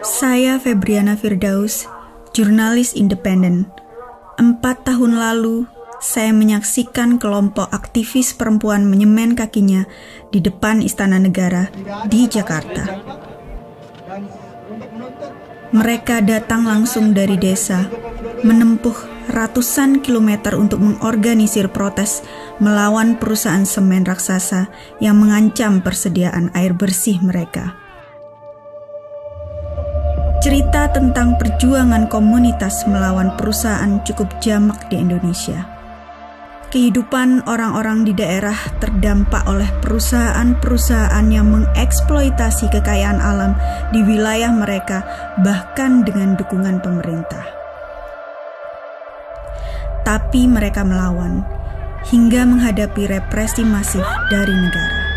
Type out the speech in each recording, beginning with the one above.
Saya Febriana Firdaus, jurnalis independen. 4 tahun lalu, saya menyaksikan kelompok aktivis perempuan menyemen kakinya di depan Istana Negara di Jakarta. Mereka datang langsung dari desa, menempuh ratusan kilometer untuk mengorganisir protes melawan perusahaan semen raksasa yang mengancam persediaan air bersih mereka. Cerita tentang perjuangan komunitas melawan perusahaan cukup jamak di Indonesia. Kehidupan orang-orang di daerah terdampak oleh perusahaan-perusahaan yang mengeksploitasi kekayaan alam di wilayah mereka, bahkan dengan dukungan pemerintah. Tapi mereka melawan, hingga menghadapi represi masif dari negara.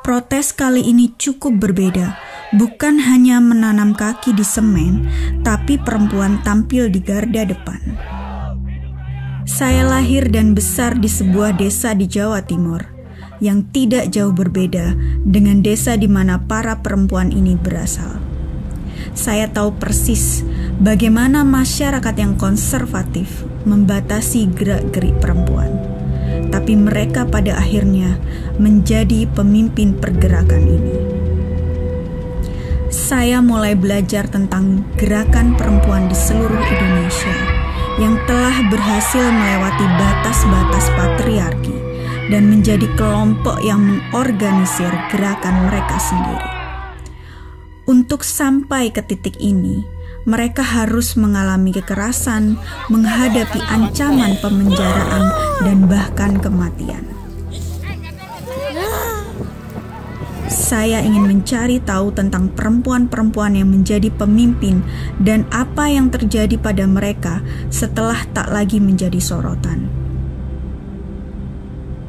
Protes kali ini cukup berbeda, bukan hanya menanam kaki di semen, tapi perempuan tampil di garda depan. Saya lahir dan besar di sebuah desa di Jawa Timur, yang tidak jauh berbeda dengan desa di mana para perempuan ini berasal. Saya tahu persis bagaimana masyarakat yang konservatif membatasi gerak-gerik perempuan. Tapi mereka pada akhirnya menjadi pemimpin pergerakan ini. Saya mulai belajar tentang gerakan perempuan di seluruh Indonesia yang telah berhasil melewati batas-batas patriarki dan menjadi kelompok yang mengorganisir gerakan mereka sendiri. Untuk sampai ke titik ini, mereka harus mengalami kekerasan, menghadapi ancaman pemenjaraan, dan bahkan kematian. Saya ingin mencari tahu tentang perempuan-perempuan yang menjadi pemimpin dan apa yang terjadi pada mereka setelah tak lagi menjadi sorotan.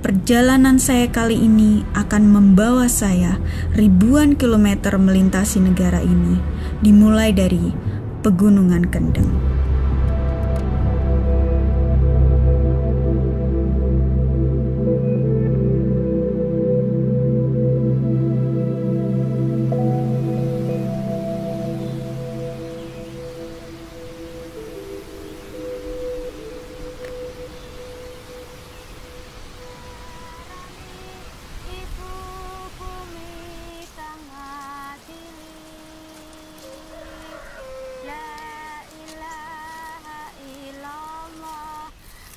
Perjalanan saya kali ini akan membawa saya ribuan kilometer melintasi negara ini, dimulai dari Pegunungan Kendeng.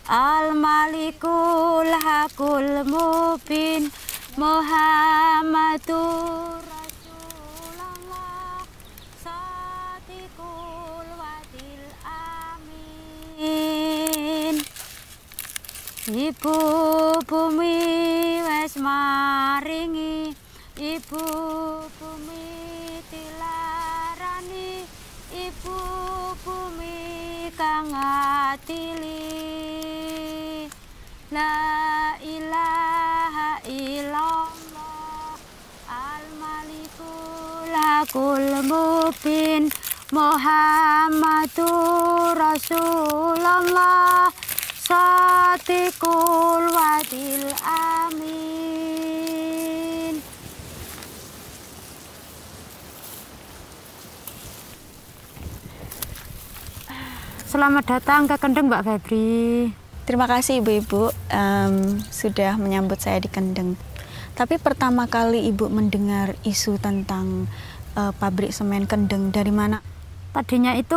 Al-Malikul Hakul Mubin Muhammadur Rasulullah Sadiqul Wadil Amin. Ibu bumi wes maringi, ibu bumi tilarani, ibu bumi kang adili. La ilaha illallah Al-Malikul Hakul Mubin Muhammadur Rasulullah Sadiqul Wadil Amin. Selamat datang ke Kendeng, Mbak Febri. Terima kasih Ibu-Ibu sudah menyambut saya di Kendeng. Tapi pertama kali Ibu mendengar isu tentang pabrik semen Kendeng dari mana? Tadinya itu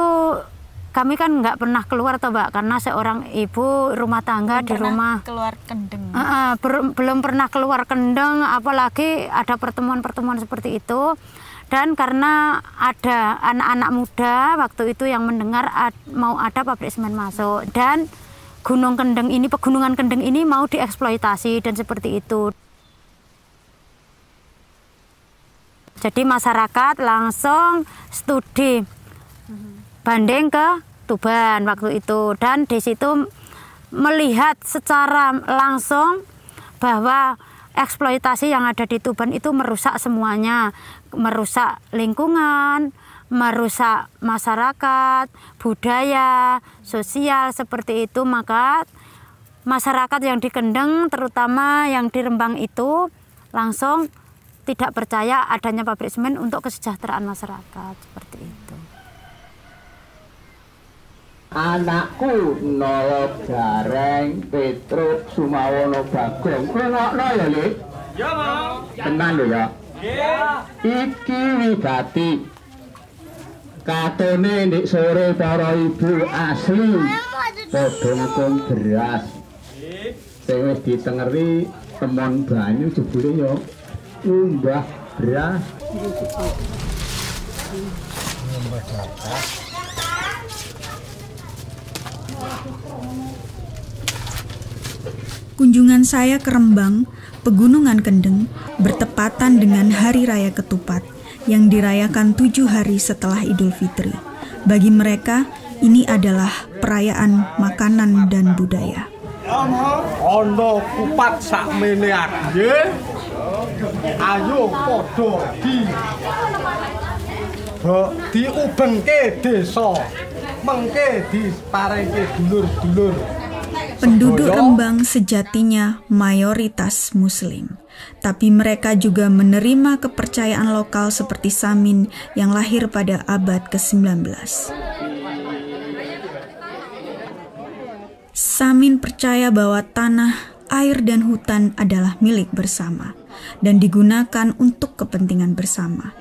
kami kan nggak pernah keluar toh Mbak, karena seorang ibu rumah tangga di rumah. Keluar Kendeng. Belum pernah keluar Kendeng, apalagi ada pertemuan-pertemuan seperti itu. Dan karena ada anak-anak muda waktu itu yang mendengar mau ada pabrik semen masuk, dan Pegunungan Kendeng ini mau dieksploitasi dan seperti itu. Jadi masyarakat langsung studi banding ke Tuban waktu itu, dan di situ melihat secara langsung bahwa eksploitasi yang ada di Tuban itu merusak semuanya, merusak lingkungan, merusak masyarakat, budaya, sosial seperti itu, maka masyarakat yang di Kendeng, terutama yang di Rembang itu langsung tidak percaya adanya pabrik semen untuk kesejahteraan masyarakat seperti itu. Anakku Nolo Gareng, Petruk, Sumawono Bagong, ngrungokno ya, Lik? Ya, Mang. Tenan lho ya. Iki wigati. Katone nek sore para ibu asli padha ngkon beras. Sing wis ditengeri temon banyu jebule ya umbah beras. Kunjungan saya ke Rembang, Pegunungan Kendeng, bertepatan dengan Hari Raya Ketupat yang dirayakan 7 hari setelah Idul Fitri. Bagi mereka, ini adalah perayaan makanan dan budaya. Ono kupat sakmene ae. Ayo padha diubengke desa. Mengke diparengke dulur-dulur. Penduduk Rembang sejatinya mayoritas Muslim, tapi mereka juga menerima kepercayaan lokal seperti Samin yang lahir pada abad ke-19. Samin percaya bahwa tanah, air, dan hutan adalah milik bersama dan digunakan untuk kepentingan bersama.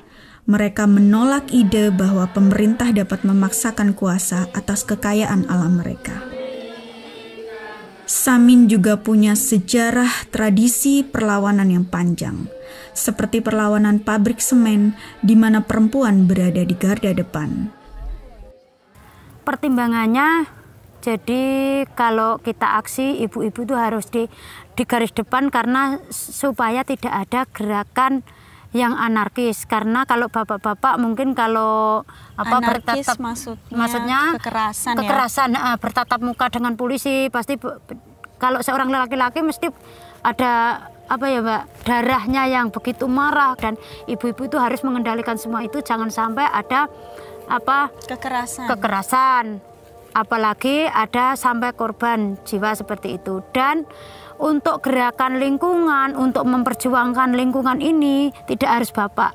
Mereka menolak ide bahwa pemerintah dapat memaksakan kuasa atas kekayaan alam mereka. Samin juga punya sejarah tradisi perlawanan yang panjang, seperti perlawanan pabrik semen di mana perempuan berada di garda depan. Pertimbangannya, jadi kalau kita aksi, ibu-ibu itu harus di garis depan karena supaya tidak ada gerakan yang anarkis, karena kalau bapak-bapak mungkin kalau anarkis maksudnya kekerasan ya? Bertatap muka dengan polisi pasti kalau seorang laki-laki mesti ada darahnya yang begitu marah, dan ibu-ibu itu harus mengendalikan semua itu, jangan sampai ada kekerasan apalagi ada sampai korban jiwa seperti itu. Dan untuk gerakan lingkungan, untuk memperjuangkan lingkungan ini tidak harus bapak.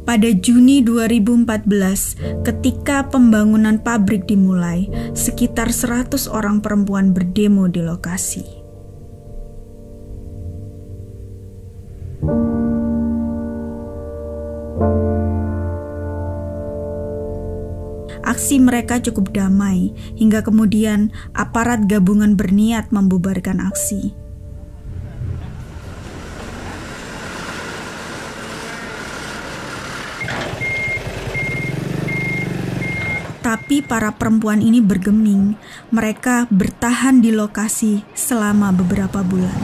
Pada Juni 2014, ketika pembangunan pabrik dimulai, sekitar 100 orang perempuan berdemo di lokasi. Aksi mereka cukup damai, hingga kemudian aparat gabungan berniat membubarkan aksi. Tapi para perempuan ini bergeming. Mereka bertahan di lokasi selama beberapa bulan.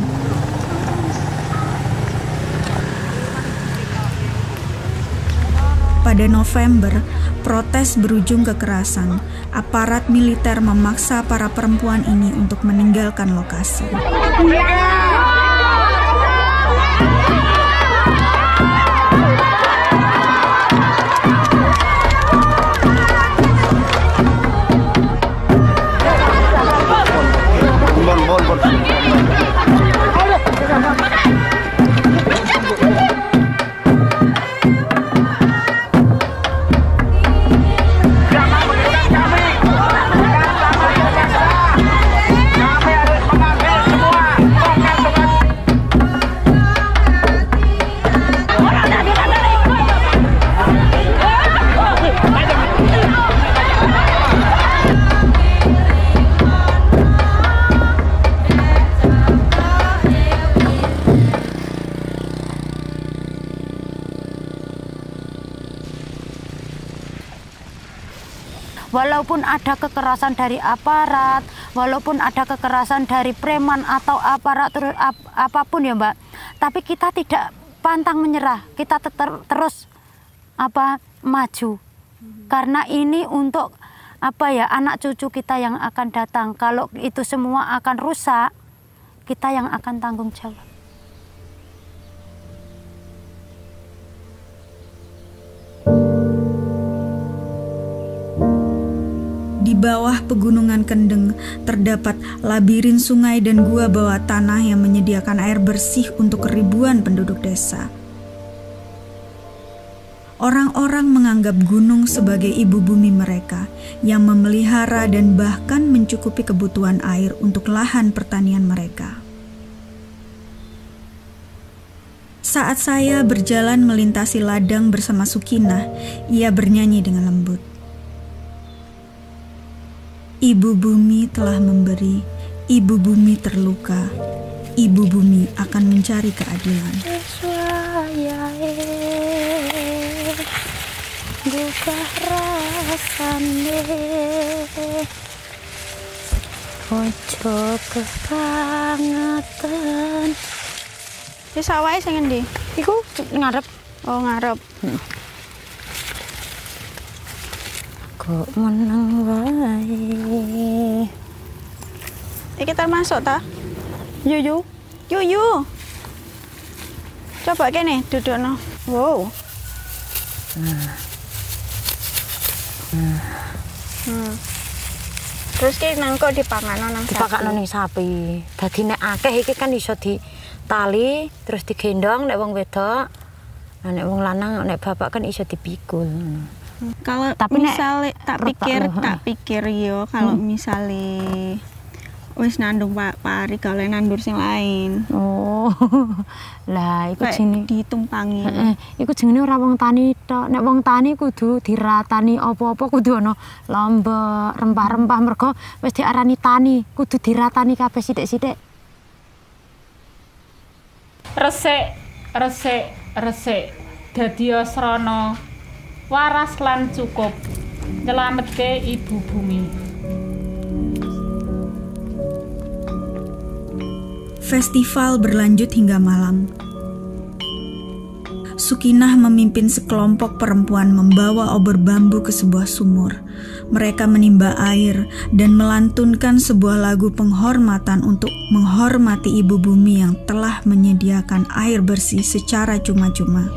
Pada November, protes berujung kekerasan. Aparat militer memaksa para perempuan ini untuk meninggalkan lokasi. Walaupun ada kekerasan dari aparat, walaupun ada kekerasan dari preman atau aparat apapun ya Mbak, tapi kita tidak pantang menyerah, kita terus maju. Karena ini untuk anak cucu kita yang akan datang. Kalau itu semua akan rusak, kita yang akan tanggung jawab. Di bawah pegunungan Kendeng terdapat labirin sungai dan gua bawah tanah yang menyediakan air bersih untuk ribuan penduduk desa. Orang-orang menganggap gunung sebagai ibu bumi mereka yang memelihara dan bahkan mencukupi kebutuhan air untuk lahan pertanian mereka. Saat saya berjalan melintasi ladang bersama Sukinah, ia bernyanyi dengan lembut. Ibu bumi telah memberi, ibu bumi terluka, ibu bumi akan mencari keadilan. Buka rasane ojo kebangetan. Wis awae sing endi? Iku ngarep. Oh, ngarep. Kok menang wae. Iki termasuk ta? Yuyu. Yuyu. Coba kene dudukno. Wow. Terus ki nang kok dipangano nang sapi. Dipakakno ning sapi. Dadi nek akeh iki kan iso ditali terus digendong nek wong wedok. Nah, nek wong lanang nek bapak kan iso dipikul. Kalau misalnya tak pikir yo kalau misalnya wis nandung Pak Ari kalau nandur sing lain. Oh. Lah iku jenenge ditumpangi. Iku jenenge ora wong tani tok. Nek wong tani kudu diratani apa-apa kudu ana lombok, rempah-rempah mergo wis diarani tani, kudu diratani kabeh sithik-sithik. Resik dadi asrana waras lan cukup nyelametke ibu bumi. Festival berlanjut hingga malam. Sukinah memimpin sekelompok perempuan membawa obor bambu ke sebuah sumur. Mereka menimba air dan melantunkan sebuah lagu penghormatan untuk menghormati ibu bumi yang telah menyediakan air bersih secara cuma-cuma.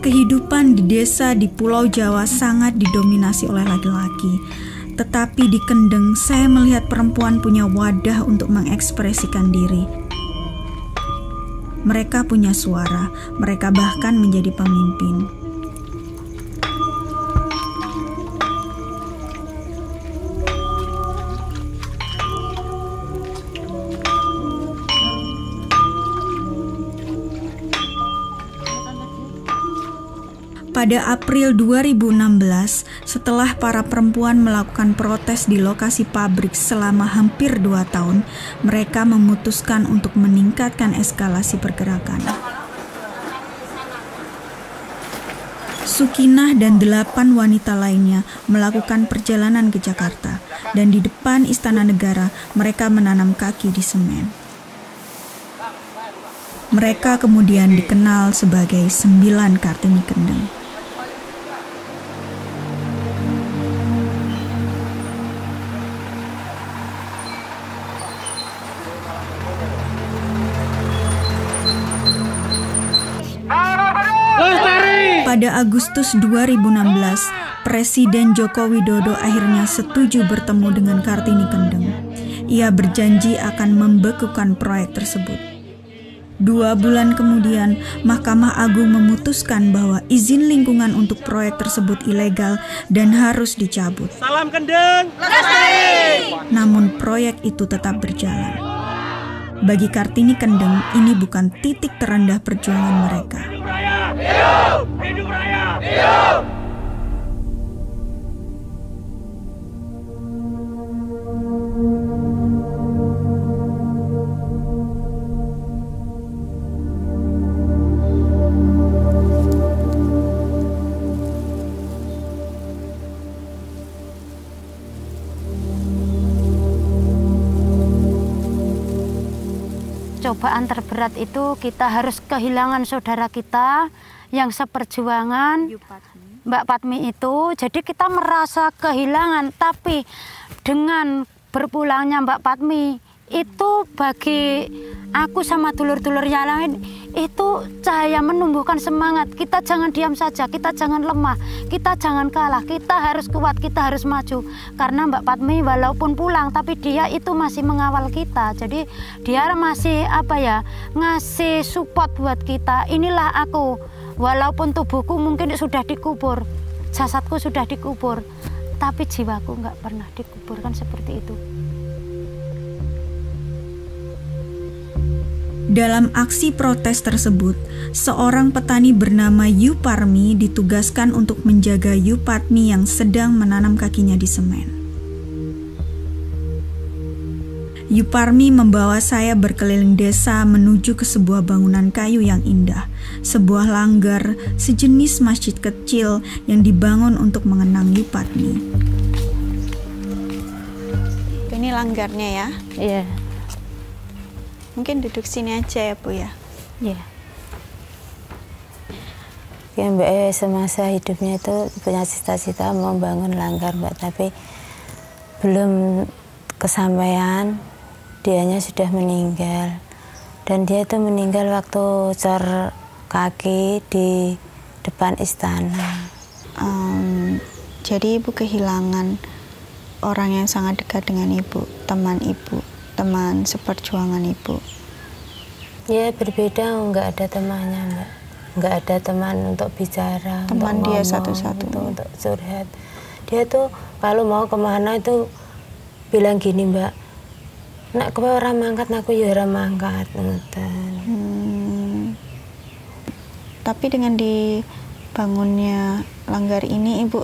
Kehidupan di desa di Pulau Jawa sangat didominasi oleh laki-laki. Tetapi di Kendeng, saya melihat perempuan punya wadah untuk mengekspresikan diri. Mereka punya suara, mereka bahkan menjadi pemimpin. Pada April 2016, setelah para perempuan melakukan protes di lokasi pabrik selama hampir 2 tahun, mereka memutuskan untuk meningkatkan eskalasi pergerakan. Sukinah dan 8 wanita lainnya melakukan perjalanan ke Jakarta, dan di depan Istana Negara mereka menanam kaki di semen. Mereka kemudian dikenal sebagai 9 Kartini Kendeng. Pada Agustus 2016, Presiden Joko Widodo akhirnya setuju bertemu dengan Kartini Kendeng. Ia berjanji akan membekukan proyek tersebut. 2 bulan kemudian, Mahkamah Agung memutuskan bahwa izin lingkungan untuk proyek tersebut ilegal dan harus dicabut. Salam Kendeng, lestari! Namun proyek itu tetap berjalan. Bagi Kartini Kendeng, ini bukan titik terendah perjuangan mereka. Hidup! Hidup raya! Hidup! Cobaan terberat itu kita harus kehilangan saudara kita yang seperjuangan Mbak Patmi itu. Jadi kita merasa kehilangan, tapi dengan berpulangnya Mbak Patmi itu bagi aku sama dulur-dulur yang lain itu cahaya menumbuhkan semangat. Kita jangan diam saja, kita jangan lemah, kita jangan kalah, kita harus kuat, kita harus maju. Karena Mbak Patmi walaupun pulang tapi dia itu masih mengawal kita. Jadi dia masih ngasih support buat kita. Inilah aku, walaupun tubuhku mungkin sudah dikubur, jasadku sudah dikubur, tapi jiwaku nggak pernah dikubur, kan seperti itu. Dalam aksi protes tersebut, seorang petani bernama Yuparmi ditugaskan untuk menjaga Yupatmi yang sedang menanam kakinya di semen. Yuparmi membawa saya berkeliling desa menuju ke sebuah bangunan kayu yang indah, sebuah langgar sejenis masjid kecil yang dibangun untuk mengenang Yupatmi. Ini langgarnya ya? Iya. Mungkin duduk sini aja ya Bu ya? Iya. Ya Mbak, semasa hidupnya itu punya cita-cita mau bangun langgar Mbak, tapi belum kesampaian, dianya sudah meninggal. Dan dia itu meninggal waktu cor kaki di depan istana. Jadi Ibu kehilangan orang yang sangat dekat dengan Ibu, teman seperjuangan Ibu. Ya berbeda, nggak ada temannya Mbak, nggak ada teman untuk bicara, Teman untuk dia ngomong, satu-satunya. untuk curhat. Dia tuh kalau mau kemana itu bilang gini Mbak, nak kowe ora mangkat, aku ya ora mangkat. Tapi dengan dibangunnya langgar ini Ibu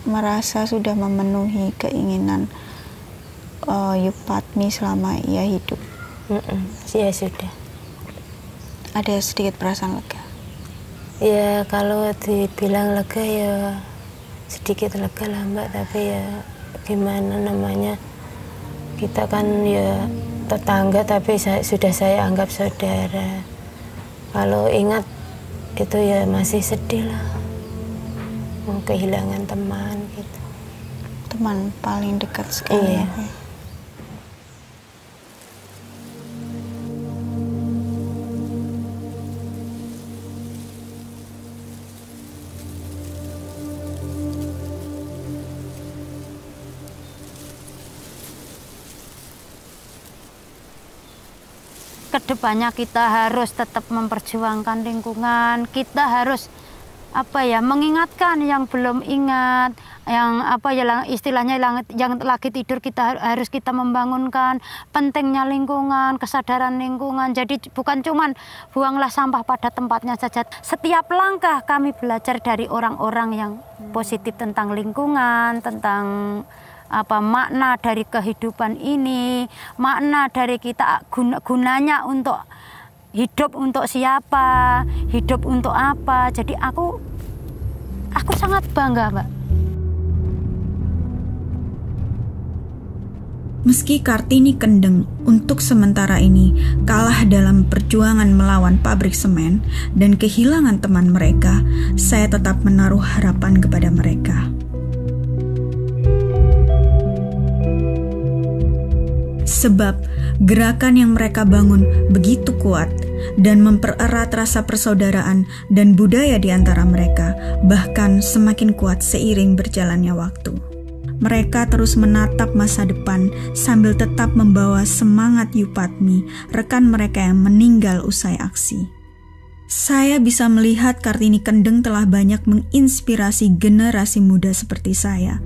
merasa sudah memenuhi keinginan Yupatmi selama ia hidup. Ya sudah. Ada sedikit perasaan lega? Ya kalau dibilang lega ya sedikit lega lah Mbak, tapi ya gimana namanya, kita kan ya tetangga tapi sudah saya anggap saudara. Kalau ingat itu ya masih sedih lah, mau kehilangan teman gitu. Teman paling dekat sekali. Iya. Kedepannya kita harus tetap memperjuangkan lingkungan, kita harus mengingatkan yang belum ingat, yang istilahnya yang lagi tidur kita harus kita membangunkan pentingnya lingkungan, kesadaran lingkungan. Jadi bukan cuman buanglah sampah pada tempatnya saja. Setiap langkah kami belajar dari orang-orang yang positif tentang lingkungan, tentang makna dari kehidupan ini, makna dari kita gunanya untuk hidup untuk siapa, hidup untuk apa. Jadi aku sangat bangga, Mbak. Meski Kartini Kendeng untuk sementara ini kalah dalam perjuangan melawan pabrik semen dan kehilangan teman mereka, saya tetap menaruh harapan kepada mereka. Sebab gerakan yang mereka bangun begitu kuat dan mempererat rasa persaudaraan dan budaya di antara mereka, bahkan semakin kuat seiring berjalannya waktu. Mereka terus menatap masa depan sambil tetap membawa semangat Yupatmi, rekan mereka yang meninggal usai aksi. Saya bisa melihat Kartini Kendeng telah banyak menginspirasi generasi muda seperti saya.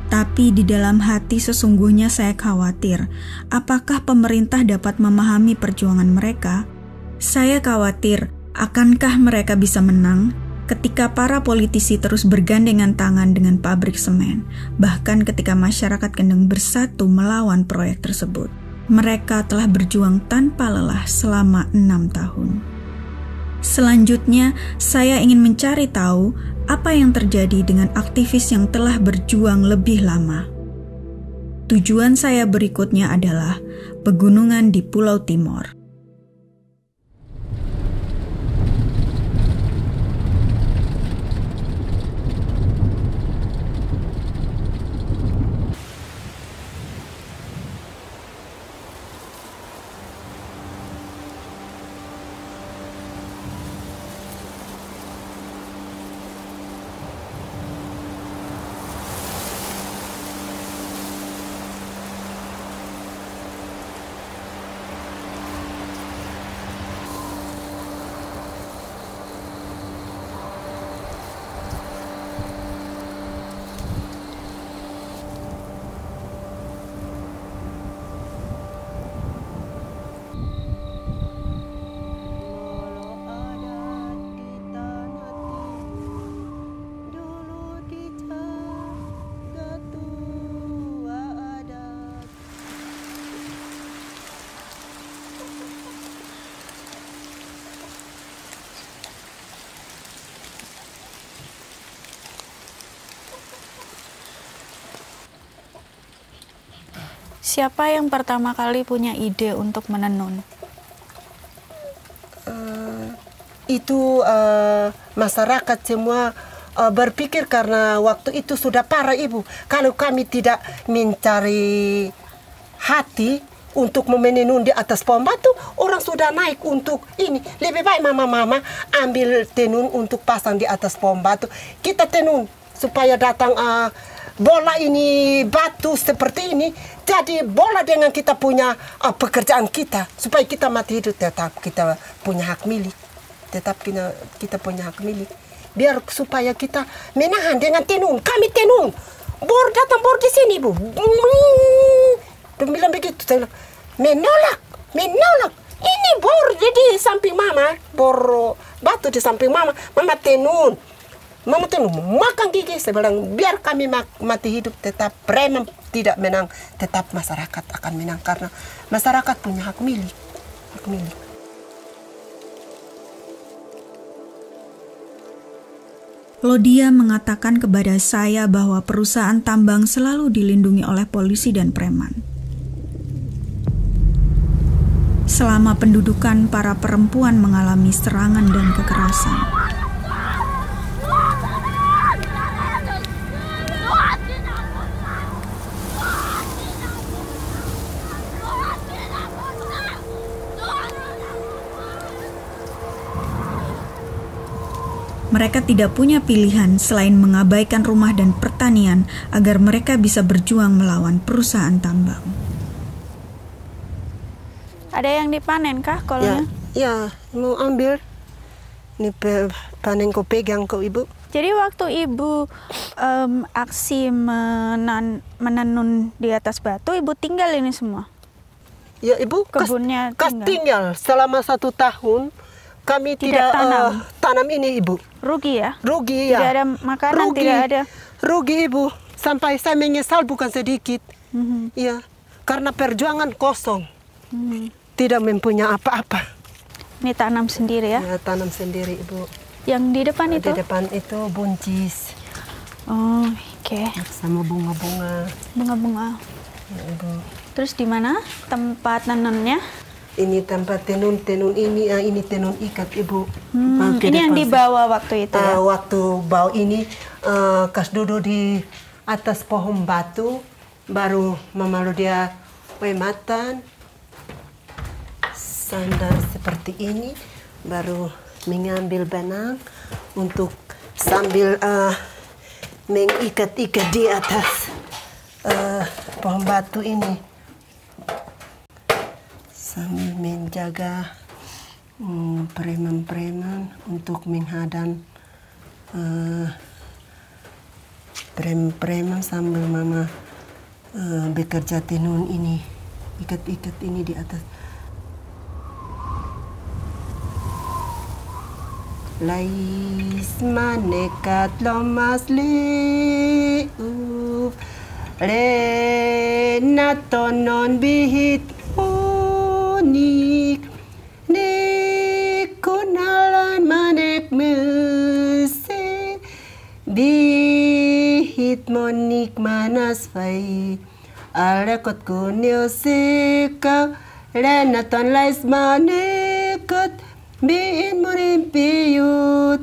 Tapi di dalam hati sesungguhnya saya khawatir, apakah pemerintah dapat memahami perjuangan mereka? Saya khawatir, akankah mereka bisa menang ketika para politisi terus bergandengan tangan dengan pabrik semen, bahkan ketika masyarakat Kendeng bersatu melawan proyek tersebut. Mereka telah berjuang tanpa lelah selama 6 tahun. Selanjutnya, saya ingin mencari tahu apa yang terjadi dengan aktivis yang telah berjuang lebih lama. Tujuan saya berikutnya adalah pegunungan di Pulau Timor. Siapa yang pertama kali punya ide untuk menenun? Itu masyarakat semua berpikir karena waktu itu sudah parah Ibu. Kalau kami tidak mencari hati untuk menenun di atas pohon batu, orang sudah naik untuk ini. Lebih baik mama-mama ambil tenun untuk pasang di atas pohon batu. Kita tenun supaya datang bola ini batu seperti ini. Jadi bola dengan kita punya pekerjaan kita. Supaya kita mati hidup tetap kita punya hak milik. Tetap kita punya hak milik. Biar supaya kita menahan dengan tenun. Kami tenun. Bor datang bor di sini Bu. Dia bilang begitu, saya bilang, menolak. Ini bor di samping mama, bor batu di samping mama tenun. Mama tenun, makan gigi. Saya bilang, biar kami mati hidup tetap preman tidak menang, tetap masyarakat akan menang karena masyarakat punya hak milik. Lodia mengatakan kepada saya bahwa perusahaan tambang selalu dilindungi oleh polisi dan preman. Selama pendudukan, para perempuan mengalami serangan dan kekerasan. Mereka tidak punya pilihan selain mengabaikan rumah dan pertanian agar mereka bisa berjuang melawan perusahaan tambang. Ada yang dipanen kah kolnya? Ya, mau ambil. Ini panen kau pegang kau Ibu. Jadi waktu Ibu aksi menenun di atas batu, Ibu tinggal ini semua? Ya Ibu, kebunnya tinggal selama 1 tahun. Kami tidak tanam ini Ibu. Rugi ya? Rugi ya. Tidak ada makanan, tidak ada. Rugi Ibu. Sampai saya menyesal bukan sedikit. Ya, karena perjuangan kosong. Tidak mempunyai apa-apa. Ini tanam sendiri ya? Ya, tanam sendiri Ibu. Yang di depan itu? Di depan itu buncis. Oh, oke. Sama bunga-bunga. Bunga-bunga. Ya, Ibu. Terus di mana tempat nenunnya? Ini tempat tenun ini tenun ikat Ibu. Ini yang dibawa waktu itu ya? Waktu bawa ini kas duduk di atas pohon batu, baru mama dia matan sandal seperti ini, baru mengambil benang untuk sambil mengikat-ikat di atas pohon batu ini. Sambil menjaga preman-preman untuk menghadang preman sambil mama bekerja tenun ini, ikat-ikat ini di atas. Lais manekat lomas liuf renatonon bihit unik kunalan manek mese bihit monik manas fai alekot kunyo seka renaton lais manekot biin morin piyut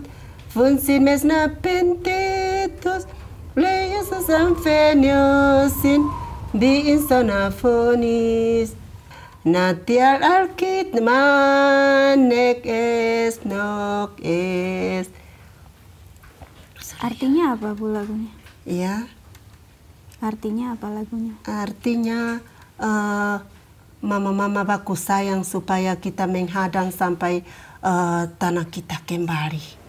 funsin mes na pentetos leyos asamfeniosin biin sonafonis natial alkit manek es nok es. Artinya apa Bu lagunya? Ya. Artinya apa lagunya? Artinya mama-mama baku sayang supaya kita menghadang sampai tanah kita kembali.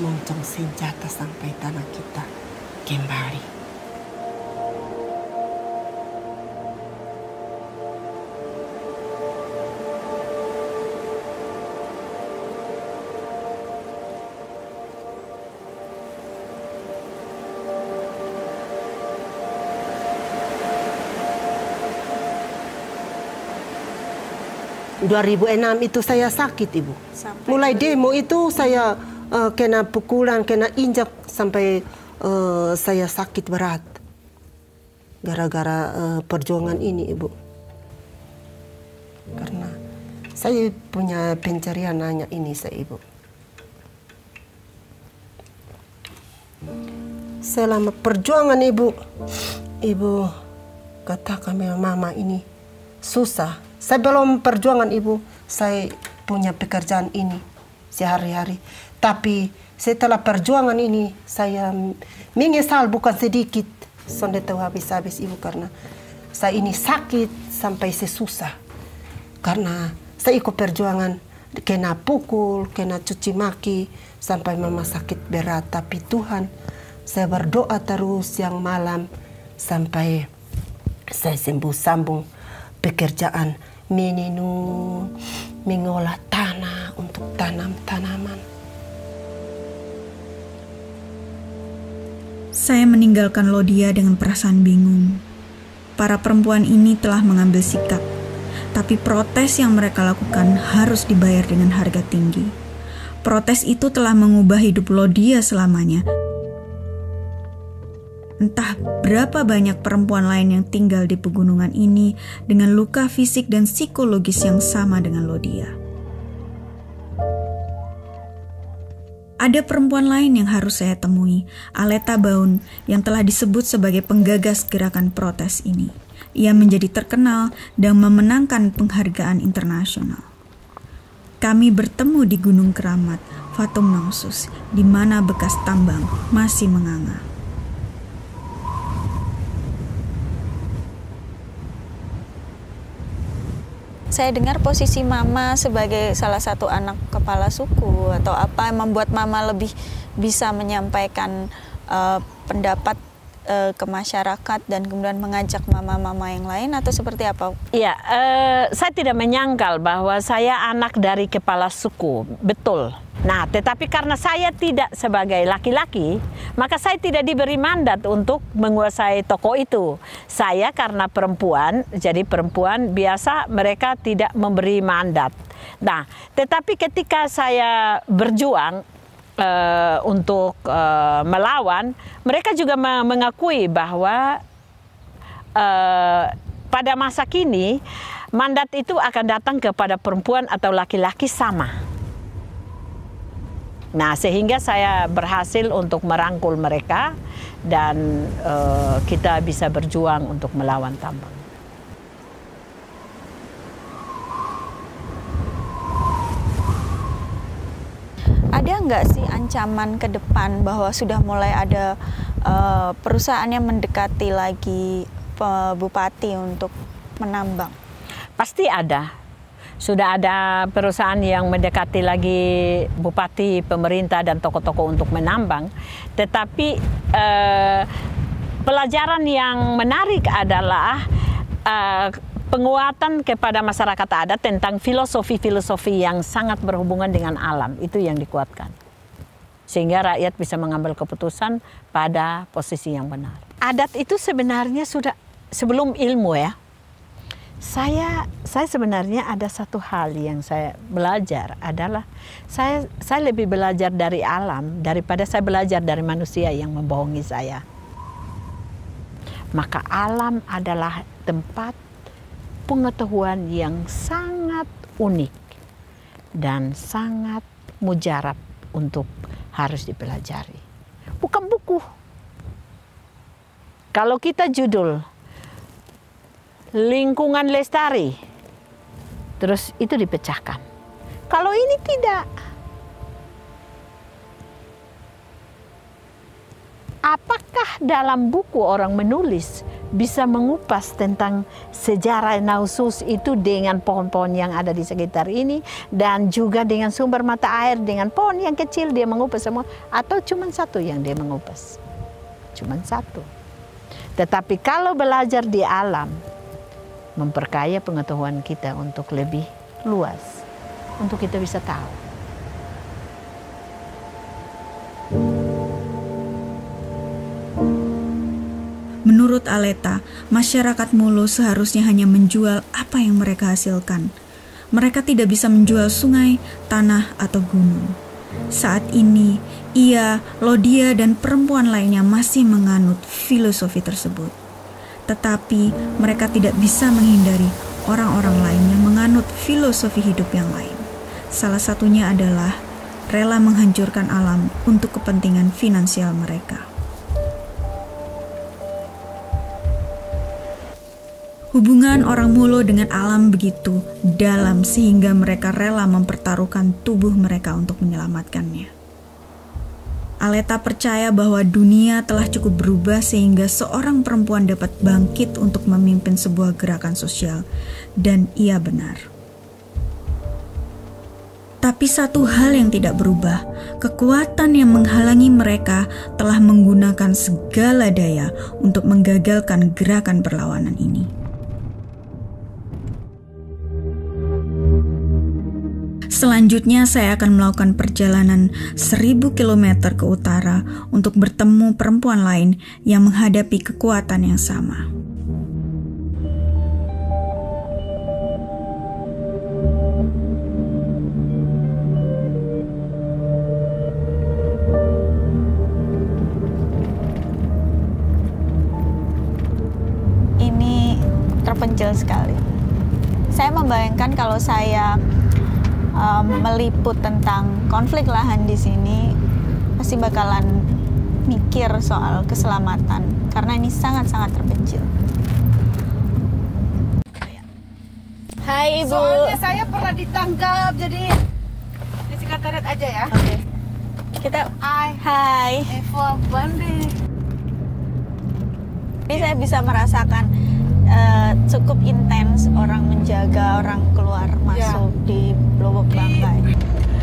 Moncong senjata sampai tanah kita kembali. 2006 itu saya sakit Ibu. Mulai demo itu saya kena pukulan, kena injak sampai saya sakit berat. gara-gara perjuangan ini, Ibu. Karena saya punya pencarian hanya ini, Ibu. Selama perjuangan Ibu katakan mama ini susah. Sebelum perjuangan Ibu, saya punya pekerjaan ini sehari-hari. Tapi setelah perjuangan ini, saya menyesal bukan sedikit. Sudah tahu habis-habis Ibu, karena saya ini sakit sampai sesusah. Karena saya ikut perjuangan, kena pukul, kena cuci maki, sampai mama sakit berat. Tapi Tuhan, saya berdoa terus siang malam sampai saya sembuh, sambung pekerjaan menenun, mengolah tanah untuk tanam tanaman. Saya meninggalkan Lodia dengan perasaan bingung. Para perempuan ini telah mengambil sikap, tapi protes yang mereka lakukan harus dibayar dengan harga tinggi. Protes itu telah mengubah hidup Lodia selamanya. Entah berapa banyak perempuan lain yang tinggal di pegunungan ini dengan luka fisik dan psikologis yang sama dengan Lodia. Ada perempuan lain yang harus saya temui, Aleta Baun, yang telah disebut sebagai penggagas gerakan protes ini. Ia menjadi terkenal dan memenangkan penghargaan internasional. Kami bertemu di Gunung Keramat, Fatum Nongsus, di mana bekas tambang masih menganga. Saya dengar posisi Mama sebagai salah satu anak kepala suku atau apa yang membuat Mama lebih bisa menyampaikan pendapat ke masyarakat dan kemudian mengajak mama-mama yang lain, atau seperti apa? Iya, saya tidak menyangkal bahwa saya anak dari kepala suku, betul. Nah, tetapi karena saya tidak sebagai laki-laki, maka saya tidak diberi mandat untuk menguasai toko itu. Saya karena perempuan, jadi perempuan biasa mereka tidak memberi mandat. Nah, tetapi ketika saya berjuang untuk melawan, mereka juga mengakui bahwa pada masa kini mandat itu akan datang kepada perempuan atau laki-laki sama. Nah, sehingga saya berhasil untuk merangkul mereka dan kita bisa berjuang untuk melawan tambang. Ada nggak sih ancaman ke depan bahwa sudah mulai ada perusahaan yang mendekati lagi bupati untuk menambang? Pasti ada. Sudah ada perusahaan yang mendekati lagi bupati, pemerintah, dan tokoh-tokoh untuk menambang. Tetapi pelajaran yang menarik adalah penguatan kepada masyarakat adat tentang filosofi-filosofi yang sangat berhubungan dengan alam. Itu yang dikuatkan. Sehingga rakyat bisa mengambil keputusan pada posisi yang benar. Adat itu sebenarnya sudah sebelum ilmu ya. Saya sebenarnya ada satu hal yang saya belajar adalah saya lebih belajar dari alam daripada saya belajar dari manusia yang membohongi saya. Maka alam adalah tempat pengetahuan yang sangat unik dan sangat mujarab untuk harus dipelajari. Bukan buku. Kalau kita judul lingkungan lestari, terus itu dipecahkan. Kalau ini tidak. Apakah dalam buku orang menulis bisa mengupas tentang sejarah Nausus itu dengan pohon-pohon yang ada di sekitar ini, dan juga dengan sumber mata air, dengan pohon yang kecil dia mengupas semua, atau cuma satu yang dia mengupas? Cuma satu. Tetapi kalau belajar di alam, memperkaya pengetahuan kita untuk lebih luas, untuk kita bisa tahu. Menurut Aleta, masyarakat Molo seharusnya hanya menjual apa yang mereka hasilkan. Mereka tidak bisa menjual sungai, tanah, atau gunung. Saat ini, ia, Lodia, dan perempuan lainnya masih menganut filosofi tersebut. Tetapi mereka tidak bisa menghindari orang-orang lain yang menganut filosofi hidup yang lain. Salah satunya adalah rela menghancurkan alam untuk kepentingan finansial mereka. Hubungan orang Mulo dengan alam begitu dalam sehingga mereka rela mempertaruhkan tubuh mereka untuk menyelamatkannya. Aleta percaya bahwa dunia telah cukup berubah sehingga seorang perempuan dapat bangkit untuk memimpin sebuah gerakan sosial, dan ia benar. Tapi satu hal yang tidak berubah, kekuatan yang menghalangi mereka telah menggunakan segala daya untuk menggagalkan gerakan perlawanan ini. Selanjutnya saya akan melakukan perjalanan 1000 km ke utara untuk bertemu perempuan lain yang menghadapi kekuatan yang sama. Ini terpencil sekali. Saya membayangkan kalau saya meliput tentang konflik lahan di sini, pasti bakalan mikir soal keselamatan karena ini sangat-sangat terpencil. Hai Ibu. Soalnya saya pernah ditangkap, jadi di sekretariat aja ya. Oke. Kita Hai. Eva Bandi. Ini saya bisa merasakan cukup intens orang menjaga orang keluar masuk di Lubuk Bangkai.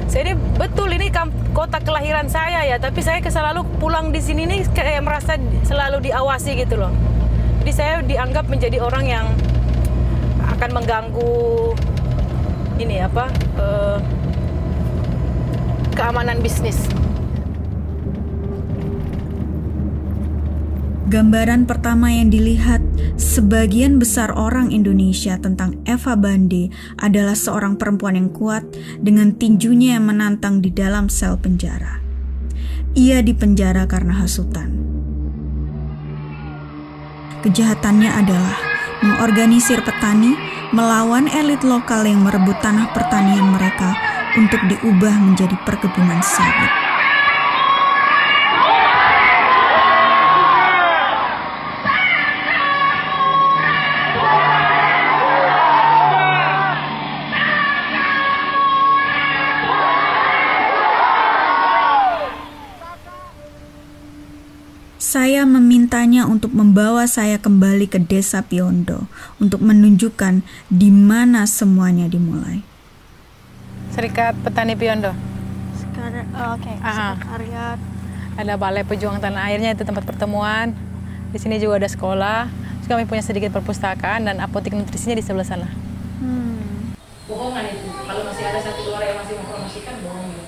Jadi betul ini kota kelahiran saya ya, tapi saya selalu pulang di sini nih kayak merasa selalu diawasi gitu loh. Jadi saya dianggap menjadi orang yang akan mengganggu ini keamanan bisnis. Gambaran pertama yang dilihat sebagian besar orang Indonesia tentang Eva Bande adalah seorang perempuan yang kuat dengan tinjunya yang menantang di dalam sel penjara. Ia dipenjara karena hasutan. Kejahatannya adalah mengorganisir petani melawan elit lokal yang merebut tanah pertanian mereka untuk diubah menjadi perkebunan sawit. Saya memintanya untuk membawa saya kembali ke desa Piondo untuk menunjukkan di mana semuanya dimulai. Serikat Petani Piondo. Sekretariat. Ada Balai Pejuang Tanah Airnya, itu tempat pertemuan. Di sini juga ada sekolah. Terus kami punya sedikit perpustakaan dan apotek nutrisinya di sebelah sana. Bohongan itu. Kalau masih ada satu orang yang masih mempromosikan, bohong.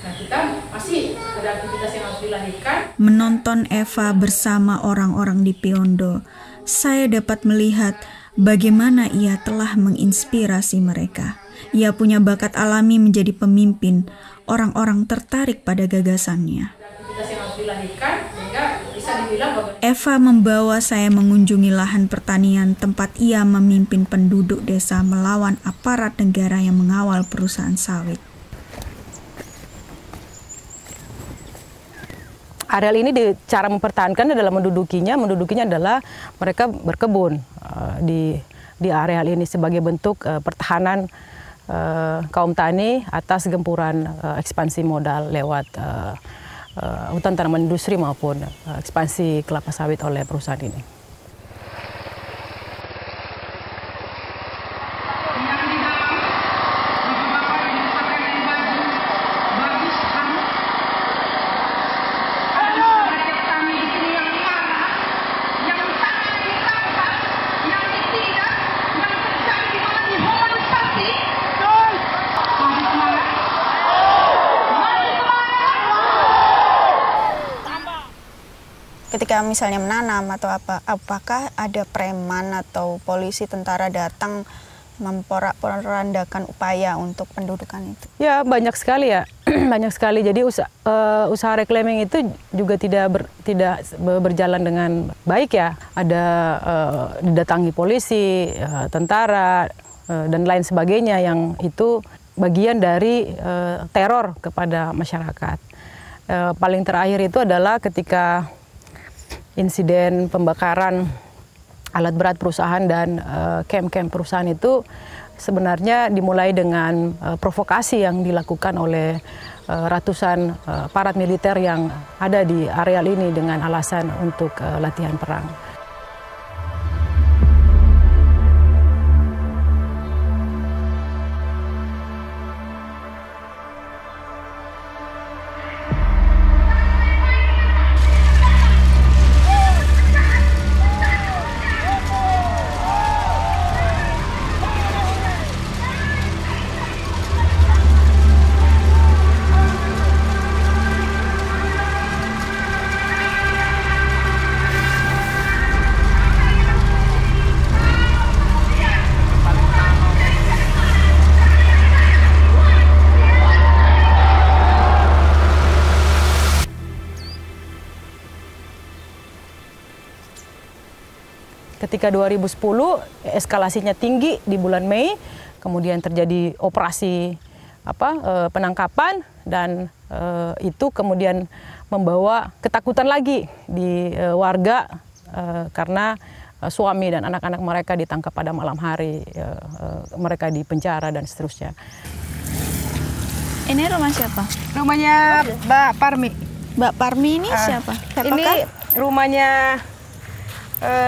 Nah, kita masih ada aktivitas yang harus dilahirkan. Menonton Eva bersama orang-orang di Piondo, saya dapat melihat bagaimana ia telah menginspirasi mereka. Ia punya bakat alami menjadi pemimpin. Orang-orang tertarik pada gagasannya. Aktivitas yang harus dilahirkan, sehingga bisa dibilang bahwa Eva membawa saya mengunjungi lahan pertanian tempat ia memimpin penduduk desa melawan aparat negara yang mengawal perusahaan sawit. Areal ini cara mempertahankan adalah mendudukinya adalah mereka berkebun di areal ini sebagai bentuk pertahanan kaum tani atas gempuran ekspansi modal lewat hutan tanaman industri maupun ekspansi kelapa sawit oleh perusahaan ini. Ketika misalnya menanam atau apakah ada preman atau polisi tentara datang memporak-porandakan upaya untuk pendudukan itu? Ya banyak sekali ya. banyak sekali. Jadi usaha reclaiming itu juga tidak berjalan dengan baik ya. Ada didatangi polisi, tentara dan lain sebagainya yang itu bagian dari teror kepada masyarakat. Paling terakhir itu adalah ketika insiden pembakaran alat berat perusahaan dan camp-camp perusahaan itu sebenarnya dimulai dengan provokasi yang dilakukan oleh ratusan aparat militer yang ada di areal ini dengan alasan untuk latihan perang. Ketika 2010 eskalasinya tinggi di bulan Mei, kemudian terjadi operasi penangkapan dan itu kemudian membawa ketakutan lagi di warga karena suami dan anak-anak mereka ditangkap pada malam hari, mereka dipenjara dan seterusnya. Ini rumah siapa? Rumahnya Mbak Parmi. Mbak Parmi ini siapa? Ini rumahnya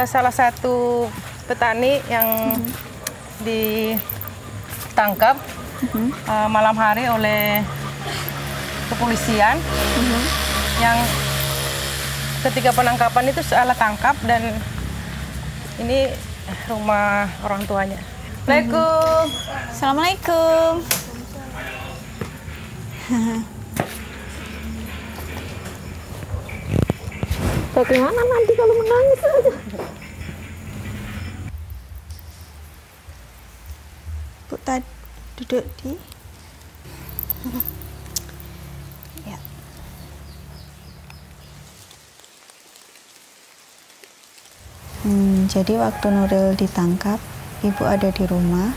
salah satu petani yang ditangkap malam hari oleh kepolisian yang ketika penangkapan itu salah tangkap dan ini rumah orang tuanya. Assalamualaikum. Assalamualaikum. Bagaimana nanti kalau menangis aja? Bu, tadi duduk di. Ya. Jadi waktu Nuril ditangkap, Ibu ada di rumah.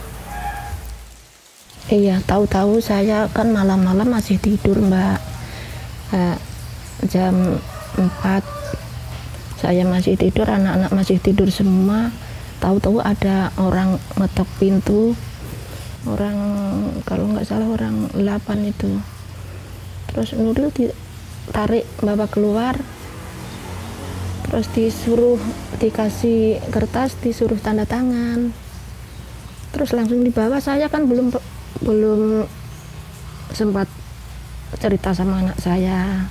Iya, tahu-tahu saya kan malam-malam masih tidur, Mbak. Jam 4 saya masih tidur, anak-anak masih tidur semua. Tahu-tahu ada orang ngetok pintu, orang kalau nggak salah orang 8 itu. Terus Nuril ditarik bawa keluar, terus disuruh dikasih kertas, disuruh tanda tangan, terus langsung dibawa. Saya kan belum sempat cerita sama anak saya.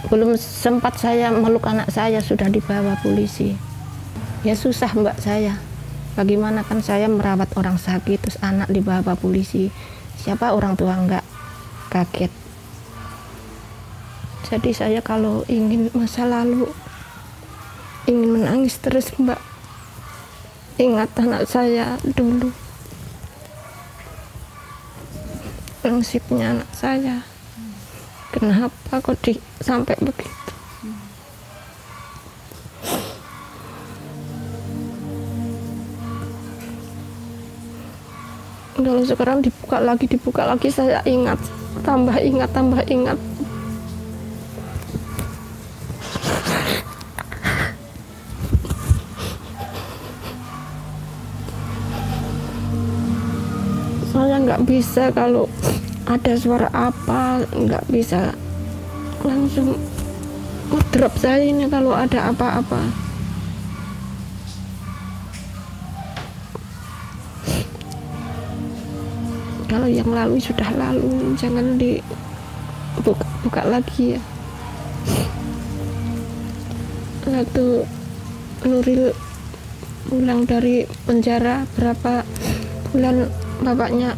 Belum sempat saya meluk anak saya, sudah dibawa polisi. Ya susah, Mbak, saya. Bagaimana kan saya merawat orang sakit, terus anak dibawa polisi. Siapa orang tua nggak kaget. Jadi saya kalau ingin masa lalu, ingin menangis terus, Mbak. Ingat anak saya dulu. Nasibnya anak saya. Kenapa kok sampai begitu? Kalau sekarang dibuka lagi, saya ingat, tambah ingat. Saya nggak bisa kalau ada suara apa, nggak bisa langsung ngedrop saya ini kalau ada apa-apa. Kalau yang lalu sudah lalu, jangan dibuka lagi ya. Waktu Nuril pulang dari penjara berapa bulan, bapaknya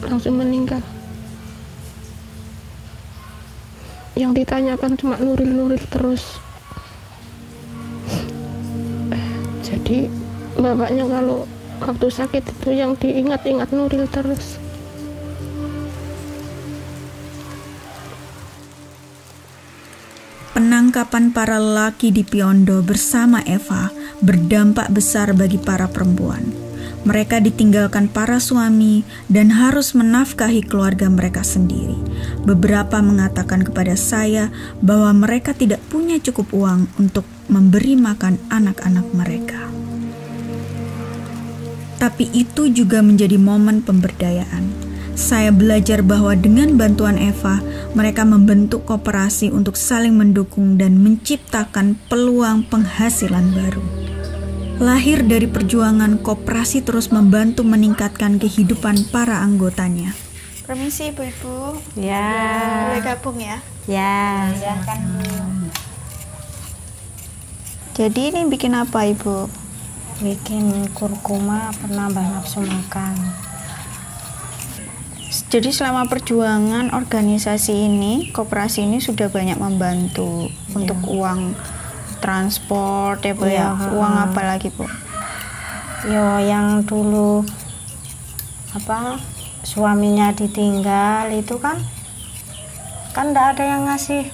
langsung meninggal. Yang ditanyakan cuma Nuril terus. Jadi bapaknya kalau waktu sakit itu yang diingat-ingat Nuril terus. Penangkapan para lelaki di Piondo bersama Eva berdampak besar bagi para perempuan. Mereka ditinggalkan para suami dan harus menafkahi keluarga mereka sendiri. Beberapa mengatakan kepada saya bahwa mereka tidak punya cukup uang untuk memberi makan anak-anak mereka. Tapi itu juga menjadi momen pemberdayaan. Saya belajar bahwa dengan bantuan Eva, mereka membentuk koperasi untuk saling mendukung dan menciptakan peluang penghasilan baru. Lahir dari perjuangan, koperasi terus membantu meningkatkan kehidupan para anggotanya. Permisi Ibu-ibu. Ya. Boleh gabung ya? Ya. Silakan Bu. Jadi ini bikin apa Ibu? Bikin kurkuma penambah nafsu makan. Jadi selama perjuangan organisasi ini, koperasi ini sudah banyak membantu untuk uang transport ya Bu ya. Uang apa lagi Bu? Yo yang dulu suaminya ditinggal itu kan enggak ada yang ngasih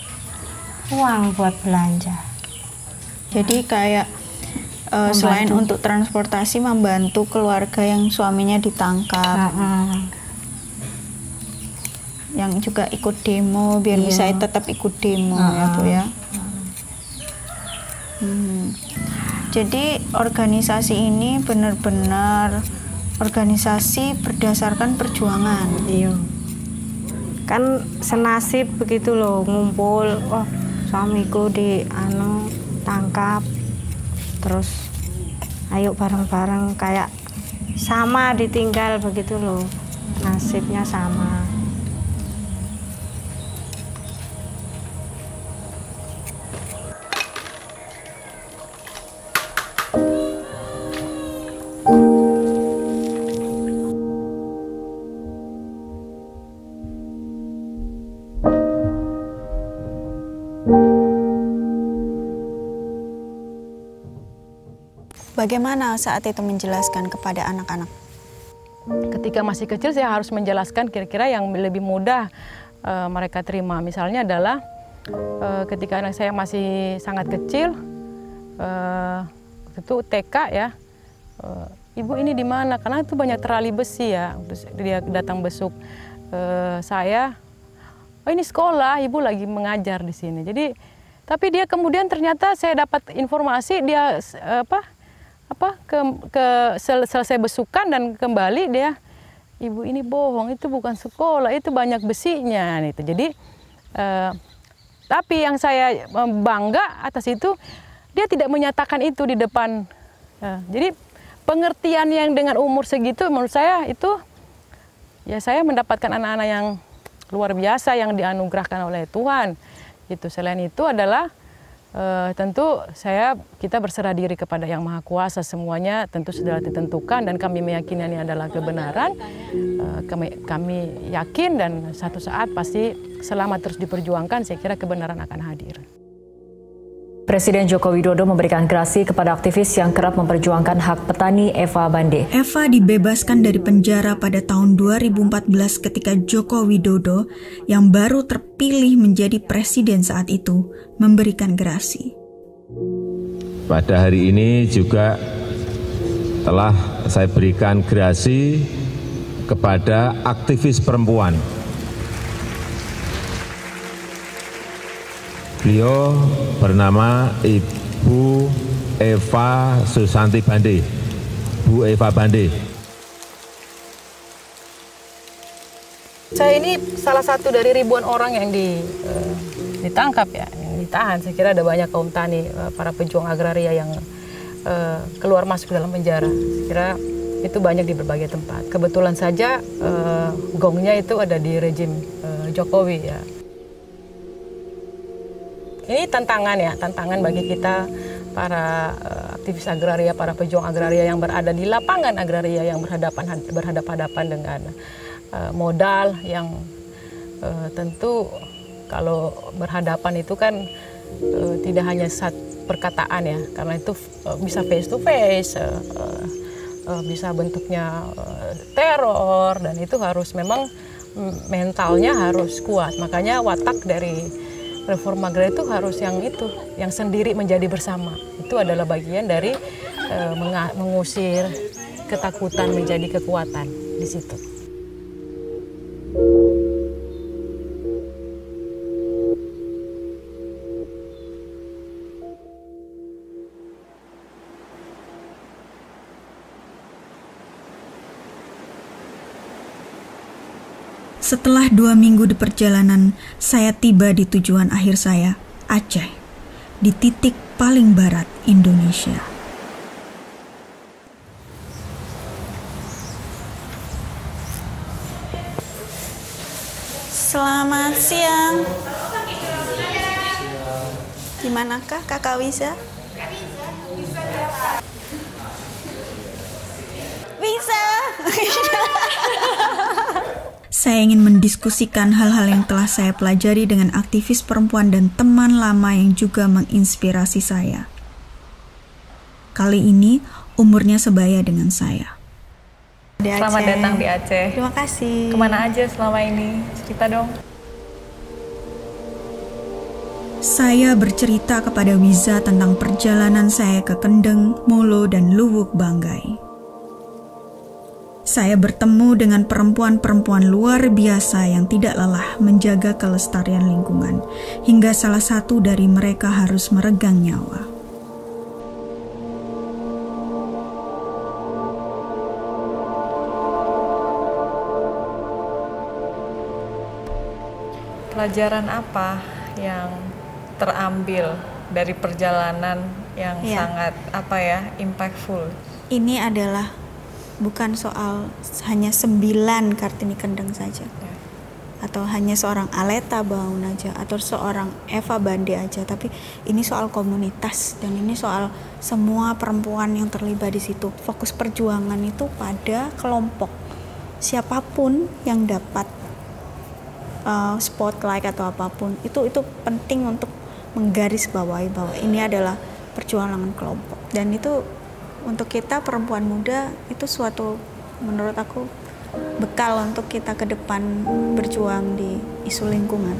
uang buat belanja. Jadi kayak selain untuk transportasi, membantu keluarga yang suaminya ditangkap. Yang juga ikut demo biar bisa tetap ikut demo ya Bu ya. Jadi organisasi ini benar-benar organisasi berdasarkan perjuangan. Iya. Kan senasib begitu loh, ngumpul, suamiku tangkap, terus ayo bareng-bareng kayak sama ditinggal begitu loh, nasibnya sama. Bagaimana saat itu menjelaskan kepada anak-anak? Ketika masih kecil saya harus menjelaskan kira-kira yang lebih mudah mereka terima. Misalnya adalah ketika anak saya masih sangat kecil, itu TK ya, ibu ini di mana? Karena itu banyak terali besi ya. Terus dia datang besuk saya, oh ini sekolah, ibu lagi mengajar di sini. Jadi, tapi dia kemudian ternyata saya dapat informasi dia selesai besukan dan kembali dia, ibu ini bohong, itu bukan sekolah, itu banyak besinya gitu. Jadi tapi yang saya bangga atas itu, dia tidak menyatakan itu di depan. Jadi pengertian yang dengan umur segitu menurut saya itu, ya saya mendapatkan anak-anak yang luar biasa yang dianugerahkan oleh Tuhan. Itu selain itu adalah tentu kita berserah diri kepada Yang Maha Kuasa, semuanya tentu sudah ditentukan dan kami meyakini ini adalah kebenaran. Kami yakin dan satu saat pasti selama terus diperjuangkan, saya kira kebenaran akan hadir. Presiden Joko Widodo memberikan gerasi kepada aktivis yang kerap memperjuangkan hak petani Eva Bande. Eva dibebaskan dari penjara pada tahun 2014 ketika Joko Widodo yang baru terpilih menjadi presiden saat itu memberikan gerasi. Pada hari ini juga telah saya berikan gerasi kepada aktivis perempuan. Beliau bernama Ibu Eva Susanti Bande, Bu Eva Bande. Saya ini salah satu dari ribuan orang yang ditangkap ya, yang ditahan. Saya kira ada banyak kaum tani, para pejuang agraria yang keluar masuk dalam penjara. Saya kira itu banyak di berbagai tempat. Kebetulan saja gongnya itu ada di rejim Jokowi ya. Ini tantangan ya, tantangan bagi kita para aktivis agraria, para pejuang agraria yang berada di lapangan agraria yang berhadapan-hadapan dengan modal yang tentu kalau berhadapan itu kan tidak hanya perkataan ya, karena itu bisa face to face, bisa bentuknya teror, dan itu harus memang mentalnya harus kuat. Makanya watak dari reforma agraria itu harus yang sendiri menjadi bersama. Itu adalah bagian dari mengusir ketakutan menjadi kekuatan di situ. Setelah 2 minggu di perjalanan, saya tiba di tujuan akhir saya, Aceh, di titik paling barat Indonesia. Selamat siang. Gimanakah Kakak Wiza? Bisa. Saya ingin mendiskusikan hal-hal yang telah saya pelajari dengan aktivis perempuan dan teman lama yang juga menginspirasi saya. Kali ini umurnya sebaya dengan saya. Selamat datang di Aceh. Terima kasih. Kemana aja selama ini? Cerita dong. Saya bercerita kepada Wiza tentang perjalanan saya ke Kendeng, Molo, dan Luwuk Banggai. Saya bertemu dengan perempuan-perempuan luar biasa yang tidak lelah menjaga kelestarian lingkungan, hingga salah satu dari mereka harus meregang nyawa. Pelajaran apa yang terambil dari perjalanan yang sangat impactful? Ini adalah bukan soal hanya 9 Kartini Kendeng saja, atau hanya seorang Aleta Baun aja, atau seorang Eva Bande aja, tapi ini soal komunitas dan ini soal semua perempuan yang terlibat di situ. Fokus perjuangan itu pada kelompok. Siapapun yang dapat spotlight atau apapun itu penting untuk menggarisbawahi bahwa ini adalah perjuangan kelompok, dan itu untuk kita perempuan muda itu suatu, menurut aku, bekal untuk kita ke depan berjuang di isu lingkungan.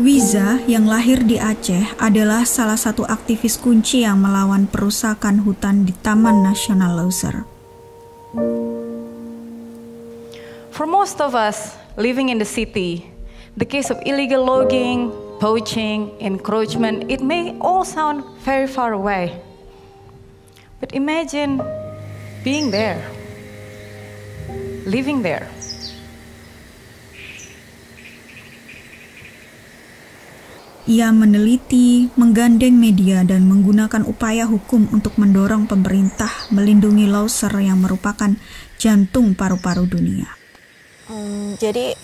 Wiza yang lahir di Aceh adalah salah satu aktivis kunci yang melawan perusakan hutan di Taman Nasional Leuser. For most of us living in the city, the case of illegal logging, poaching, encroachment, it may all sound very far away. But imagine being there, living there. Ia meneliti, menggandeng media, dan menggunakan upaya hukum untuk mendorong pemerintah melindungi Leuser yang merupakan jantung paru-paru dunia. Jadi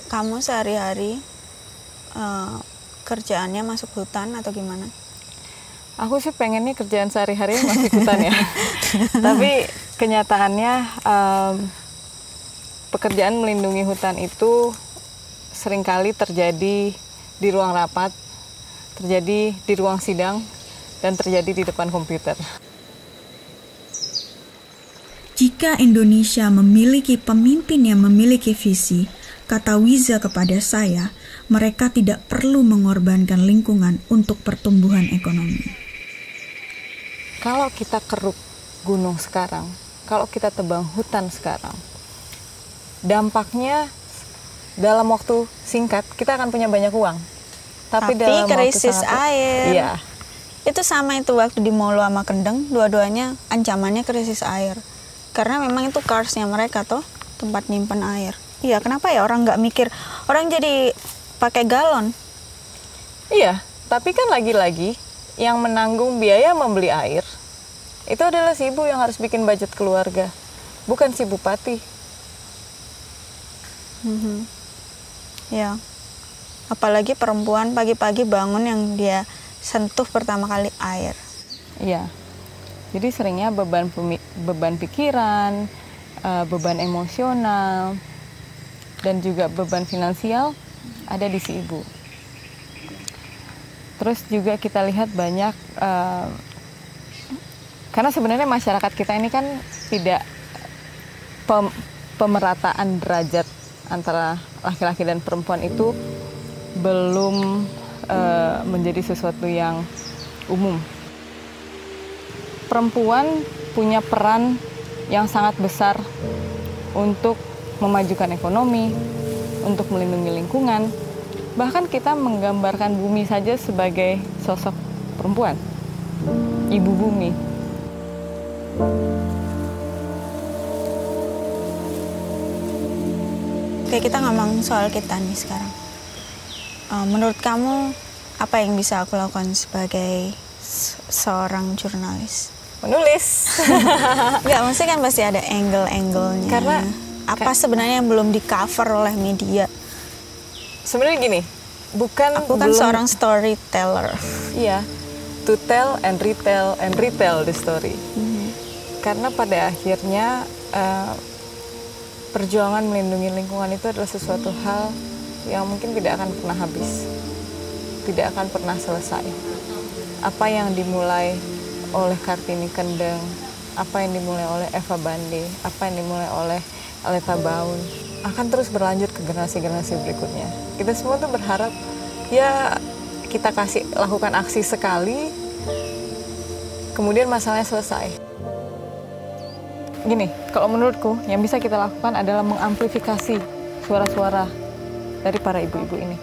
kamu sehari-hari kerjaannya masuk hutan atau gimana? Aku sih pengennya kerjaan sehari-hari masuk hutan ya. Tapi kenyataannya pekerjaan melindungi hutan itu seringkali terjadi di ruang rapat, terjadi di ruang sidang, dan terjadi di depan komputer. Jika Indonesia memiliki pemimpin yang memiliki visi, kata Wiza kepada saya, mereka tidak perlu mengorbankan lingkungan untuk pertumbuhan ekonomi. Kalau kita keruk gunung sekarang, kalau kita tebang hutan sekarang, dampaknya dalam waktu singkat kita akan punya banyak uang. Tapi dalam krisis air. Iya. Itu sama itu waktu di Molo sama Kendeng, dua-duanya ancamannya krisis air. Karena memang itu karsnya mereka toh, tempat nyimpen air. Iya, kenapa ya orang nggak mikir, orang jadi pakai galon? Iya, tapi kan lagi-lagi yang menanggung biaya membeli air itu adalah si ibu yang harus bikin budget keluarga, bukan si bupati. Ya, apalagi perempuan pagi-pagi bangun yang dia sentuh pertama kali air. Iya, jadi seringnya beban pikiran, beban emosional, dan juga beban finansial ada di si ibu. Terus juga kita lihat banyak, karena sebenarnya masyarakat kita ini kan tidak pemerataan derajat antara laki-laki dan perempuan itu belum menjadi sesuatu yang umum. Perempuan punya peran yang sangat besar untuk memajukan ekonomi, untuk melindungi lingkungan. Bahkan kita menggambarkan bumi saja sebagai sosok perempuan, ibu bumi. Oke, kita ngomong soal kita nih sekarang. Menurut kamu, apa yang bisa aku lakukan sebagai seorang jurnalis? Menulis. Enggak, maksudnya kan pasti ada angle-angle-nya. Karena apa sebenarnya yang belum di-cover oleh media? Sebenarnya gini, aku kan seorang storyteller. Iya, to tell and retell the story. Karena pada akhirnya perjuangan melindungi lingkungan itu adalah sesuatu hal yang mungkin tidak akan pernah habis, tidak akan pernah selesai. Apa yang dimulai oleh Kartini Kendeng, apa yang dimulai oleh Eva Bande, apa yang dimulai oleh Aleta Baun akan terus berlanjut ke generasi-generasi berikutnya. Kita semua tuh berharap ya kita lakukan aksi sekali, kemudian masalahnya selesai. Gini, kalau menurutku yang bisa kita lakukan adalah mengamplifikasi suara-suara dari para ibu-ibu ini.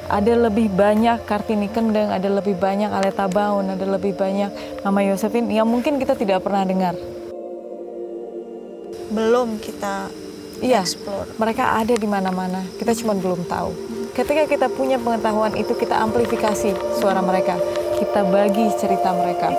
Ada lebih banyak Kartini Kendeng, ada lebih banyak Aleta Baun, ada lebih banyak Mama Josephine yang mungkin kita tidak pernah dengar. Belum kita explore. Mereka ada di mana-mana, kita cuma belum tahu. Ketika kita punya pengetahuan itu, kita amplifikasi suara mereka, kita bagi cerita mereka.